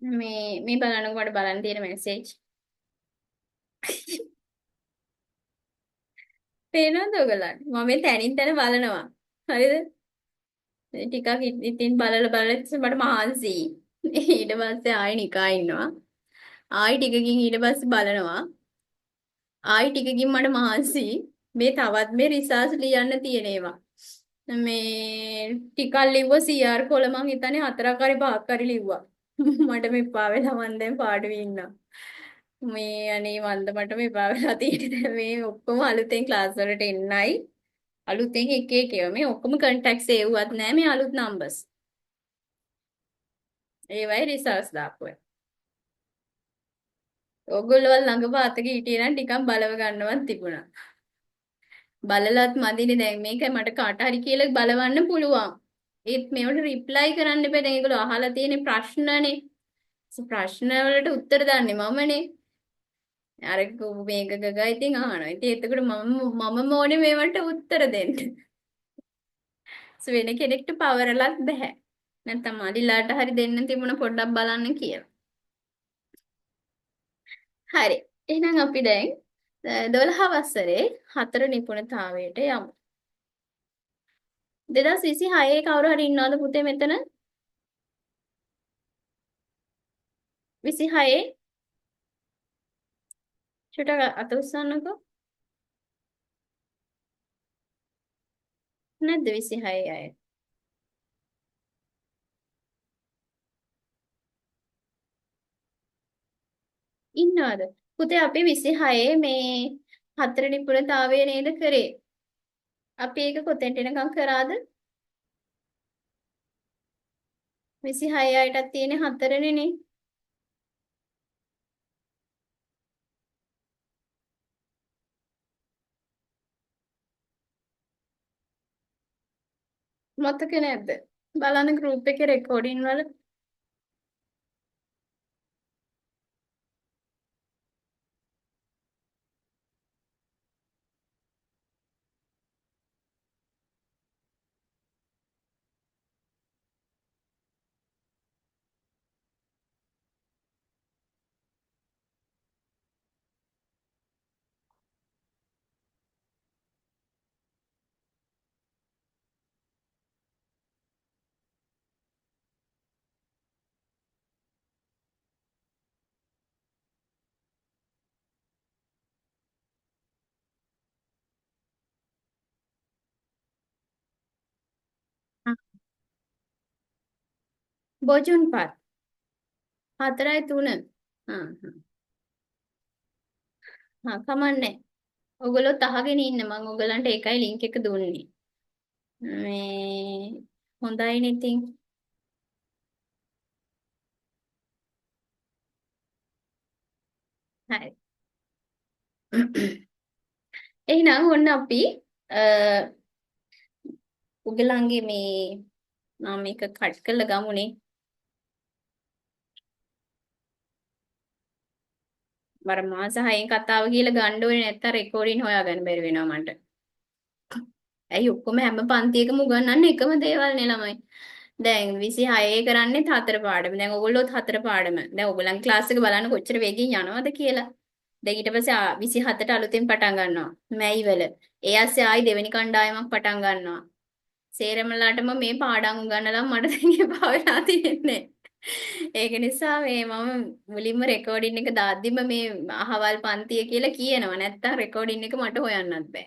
මේ බලනකොට බලන්න තියෙන මැසේජ්. පේනවද ඔයගලන්ට? මම මේ තැනින් තැන බලනවා. හරිද? ටිකක් ඉතින් බලලා ඉතින් මට මහන්සියි. ඊට පස්සේ ආයෙ නිකා ඉන්නවා. ආයෙ ටිකකින් ඊට පස්සේ බලනවා. ආයෙ ටිකකින් මට මහන්සියි. මේ තවත් මේ රිසර්ච් ලියන්න තියෙන ඒවා. මේ ටිකක් ලිව්ව CR කොළ මං හිතන්නේ 4ක් හරි 5ක් හරි ලිව්වා. මට මෙපා වෙලා මං දැන් පාඩුවේ ඉන්නවා. මේ අනේ මන්ද මට මෙපා වෙලා තියෙන්නේ මේ ඔක්කොම අලුතෙන් ක්ලාස් වලට එන්නයි. අලුතෙන් එක එක ඒවා මේ ඔක්කොම කන්ටැක්ට් සේව්වත් නැහැ මේ අලුත් නම්බර්ස්. ඒවයි රිසර්ච් දාපුවා. ඕගොල්ලෝ ළඟ පාතක හිටියේ නම් ටිකක් බලව ගන්නවත් තිබුණා. බලලත් මදිනේ දැන් මේක මට කාට හරි කියලා බලවන්න පුළුවන්. ඒත් මේවට රිප්ලයි කරන්න බෑ. දැන් ඒගොල්ලෝ අහලා තියෙන ප්‍රශ්නනේ. ප්‍රශ්න වලට උත්තර දන්නේ මමනේ. අර මේක ගගා ඉතින් අහනවා. ඉතින් එතකොට මම මොනේ මේවට උත්තර දෙන්න. වෙන කෙනෙක්ට පවරලත් බෑ. නැත්නම් අලිලාට හරි දෙන්න තිබුණ පොඩ්ඩක් බලන්න කියලා. හරි. එහෙනම් අපි දැන් 12 වසරේ 4 නිපුණතාවයට යමු. 2026 කවුරු හරි ඉන්නවද පුතේ මෙතන? 26 චුට්ටක් අත උස්සන්නකෝ. නැද්ද 26 අය? ඉන්නවද? පුතේ අපි 26 මේ 4 නිපුණතාවය නේද කරේ? අපි ඒක කොතෙන්ට එනකම් කරාද? 26 අයටත් තියෙන්නේ 4නේ. මතක නැද්ද? බලන්න group එකේ recording වල. බොජුන්පත් 4යි 3. හා කමන්නේ. ඔයගොල්ලෝ අහගෙන ඉන්න මම ඔයගලන්ට ඒකයි link එක දුන්නේ. මේ හොඳයිනේ ඉතින්. හරි. එහෙනම් ඔන්න අපි ඔයගලන්ගේ මේ මම මේක කට් කරලා ගමුනේ. මර මාස 6න් කතාව කියලා ගන්න ඕනේ නැත්තම් රෙකෝඩින් හොයාගන්න බැරි වෙනවා මට. ඇයි ඔක්කොම හැම පන්තියකම උගන්වන්නේ එකම දේවල් නේ ළමයි. දැන් 26 කරන්නේ 4 පාඩම. දැන් ඔයගොල්ලෝත් 4 පාඩම. දැන් ඔයගොල්ලන් ක්ලාස් එක බලන්න කොච්චර වේගෙන් යනවද කියලා. දැන් ඊට පස්සේ 27ට අලුතෙන් පටන් ගන්නවා. මැයි වල. ඒ ASCII ආයි දෙවෙනි කණ්ඩායමක් පටන් ගන්නවා. සේරමලාටම මේ පාඩම් උගන්වලා මට දැන් එපා වෙලා තියෙන්නේ. ඒක නිසා මේ මම මුලින්ම රෙකෝඩින් එක දාද්දිම මේ අහවල් පන්තිය කියලා කියනවා. නැත්තම් රෙකෝඩින් එක මට හොයන්නත් බෑ.